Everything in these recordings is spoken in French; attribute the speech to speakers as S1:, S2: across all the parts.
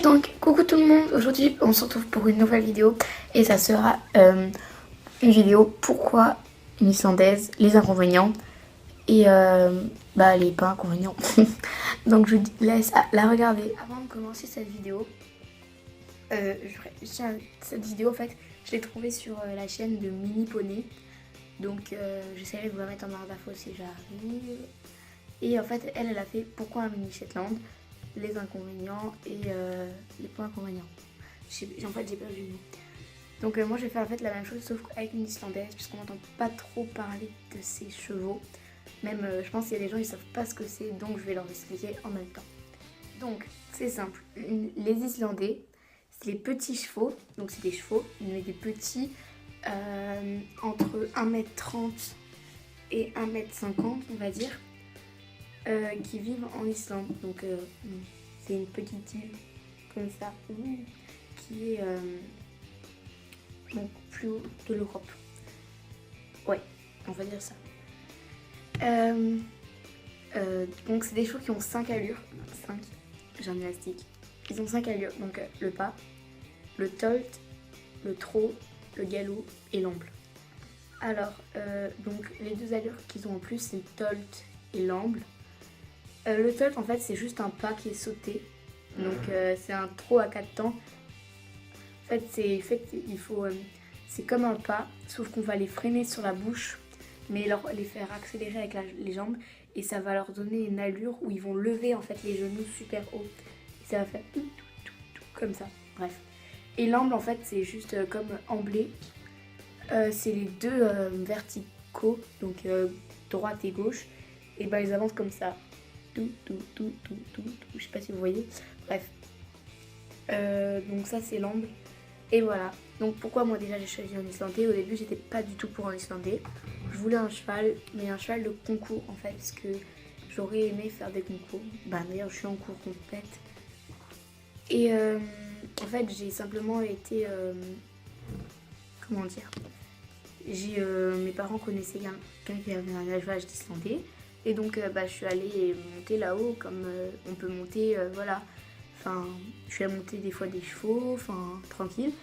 S1: Donc coucou tout le monde, aujourd'hui on se retrouve pour une nouvelle vidéo et ça sera une vidéo pourquoi une islandaise, les inconvénients et les pas inconvénients. Donc je vous laisse la regarder. Avant de commencer cette vidéo, cette vidéo en fait je l'ai trouvée sur la chaîne de Mini Poney. Donc j'essaierai de vous la mettre en barre d'infos si j'arrive. Et en fait elle a fait pourquoi un mini Shetland, les inconvénients et les points inconvénients. En fait j'ai perdu le mot. Donc moi je vais faire en fait la même chose sauf avec une islandaise puisqu'on n'entend pas trop parler de ces chevaux. Même je pense qu'il y a des gens qui savent pas ce que c'est, donc je vais leur expliquer en même temps. Donc c'est simple, les Islandais c'est les petits chevaux, donc c'est des chevaux mais des petits entre 1m30 et 1m50 on va dire. Qui vivent en Islande. Donc c'est une petite île comme ça qui est donc plus haut de l'Europe. Ouais, on va dire ça. Donc c'est des chevaux qui ont 5 allures. 5, j'ai un élastique. Ils ont 5 allures. Donc le pas, le tolt, le trot, le galop et l'amble. Alors donc les deux allures qu'ils ont en plus c'est le tolt et l'amble. Le tolt en fait c'est juste un pas qui est sauté, donc c'est un trot à 4 temps. En fait c'est comme un pas, sauf qu'on va les freiner sur la bouche, mais les faire accélérer avec les jambes, et ça va leur donner une allure où ils vont lever en fait les genoux super haut, et ça va faire tout comme ça, bref. Et l'amble en fait c'est juste comme emblée, c'est les deux verticaux, donc droite et gauche, et ben ils avancent comme ça. Je sais pas si vous voyez, bref. Donc ça c'est l'amble. Et voilà. Donc pourquoi moi déjà j'ai choisi un islandais. Au début j'étais pas du tout pour un islandais. Je voulais un cheval, mais un cheval de concours en fait, parce que j'aurais aimé faire des concours. D'ailleurs je suis en cours complète. Et en fait j'ai simplement été comment dire, mes parents connaissaient quelqu'un qui avait un élevage d'islandais. Et donc je suis allée monter là-haut comme on peut monter, voilà. Enfin, je suis allée monter des fois des chevaux, enfin tranquille.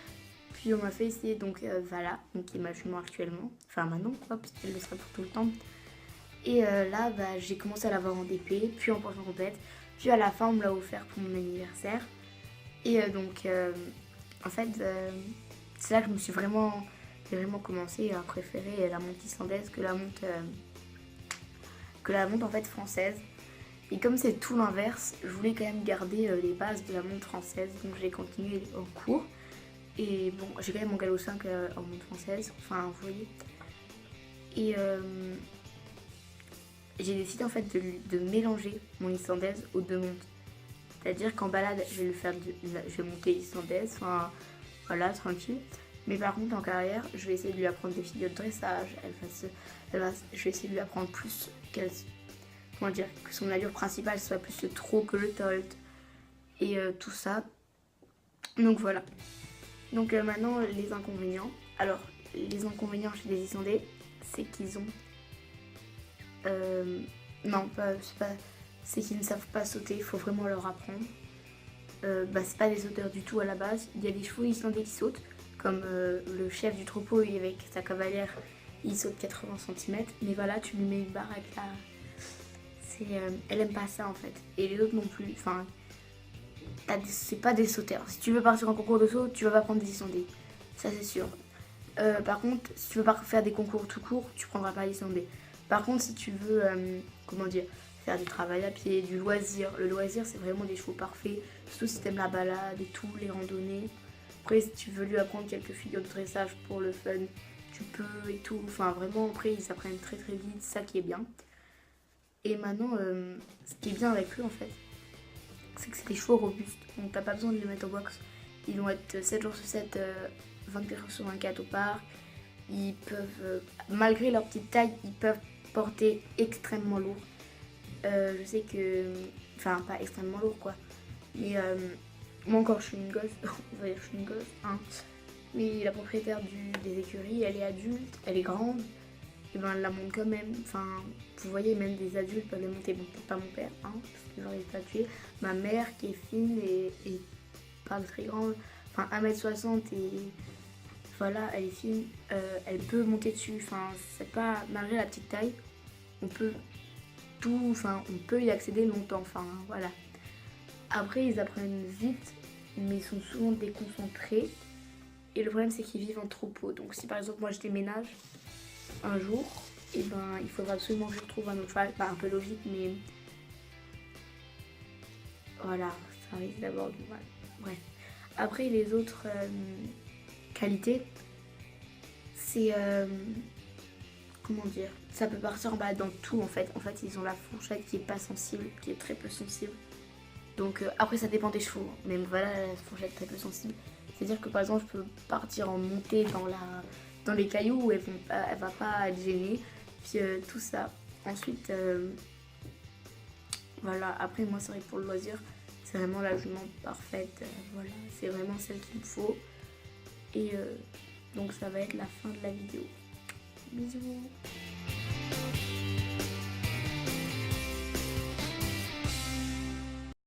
S1: Puis on m'a fait essayer donc voilà, donc qui est ma jument actuellement. Enfin maintenant quoi, parce qu'elle le sera pour tout le temps. Et là j'ai commencé à l'avoir en DP, puis en pension complète. Puis à la fin on me l'a offert pour mon anniversaire. Et en fait c'est là que j'ai vraiment commencé à préférer la monte islandaise que la monte en fait française. Et comme c'est tout l'inverse, je voulais quand même garder les bases de la monte française, donc j'ai continué en cours. Et bon, j'ai quand même mon galop 5 en monte française, enfin vous voyez. Et j'ai décidé en fait de mélanger mon islandaise aux deux montes. C'est-à-dire qu'en balade, je vais monter islandaise, enfin voilà, tranquille. Mais par contre en carrière, je vais essayer de lui apprendre des figures de dressage, je vais essayer de lui apprendre plus que son allure principale soit plus le trot que le tolt et tout ça. Donc voilà. Donc maintenant les inconvénients. Alors les inconvénients chez les Islandais, c'est qu'ils ont c'est qu'ils ne savent pas sauter, il faut vraiment leur apprendre. C'est pas des sauteurs du tout à la base. Il y a des chevaux islandais qui sautent, comme le chef du troupeau avec sa cavalière, il saute 80 cm, mais voilà, tu lui mets une barre avec la... elle aime pas ça en fait. Et les autres non plus, enfin, c'est pas des sauteurs. Si tu veux partir en concours de saut, tu vas pas prendre des Islandais, ça c'est sûr. Par contre, si tu veux pas faire des concours tout court, tu prendras pas l'Islandais. Par contre, si tu veux, faire du travail à pied, du loisir. Le loisir, c'est vraiment des chevaux parfaits, surtout si t'aimes la balade et tout, les randonnées. Après, si tu veux lui apprendre quelques figures de dressage pour le fun, tu peux et tout. Enfin, vraiment, après, ils apprennent très très vite, ça qui est bien. Et maintenant, ce qui est bien avec eux, en fait, c'est que c'est des chevaux robustes. Donc, t'as pas besoin de les mettre au box. Ils vont être 7 jours sur 7, 24 jours sur 24 au parc. Ils peuvent, malgré leur petite taille, ils peuvent porter extrêmement lourd. Je sais que... Enfin, pas extrêmement lourd, quoi. Mais moi encore, je suis une gosse. On va dire que je suis une gosse, hein. Mais la propriétaire des écuries, elle est adulte, elle est grande. Et ben, elle la monte quand même. Enfin, vous voyez, même des adultes peuvent les monter. Bon, peut-être pas mon père, hein, parce que j'aurais pas tué. Ma mère, qui est fine et pas très grande, enfin 1m60 et voilà, elle est fine, elle peut monter dessus, enfin c'est pas, malgré la petite taille, on peut tout, enfin on peut y accéder longtemps, enfin voilà. Après ils apprennent vite, mais ils sont souvent déconcentrés. Et le problème c'est qu'ils vivent en troupeau. Donc si par exemple moi je déménage un jour, et ben il faudra absolument que je retrouve un autre cheval. Pas un peu logique, mais voilà, ça risque d'avoir du mal. Bref. Après les autres qualités, c'est comment dire, ça peut partir dans tout en fait. En fait ils ont la fourchette qui est pas sensible, qui est très peu sensible. Donc après ça dépend des chevaux, mais voilà la fourchette très peu sensible. C'est-à-dire que par exemple je peux partir en montée dans les cailloux où elle va pas être gênée. Puis tout ça. Ensuite voilà, après moi c'est vrai que pour le loisir, c'est vraiment la jument parfaite. Voilà, c'est vraiment celle qu'il me faut. Et donc ça va être la fin de la vidéo. Bisous.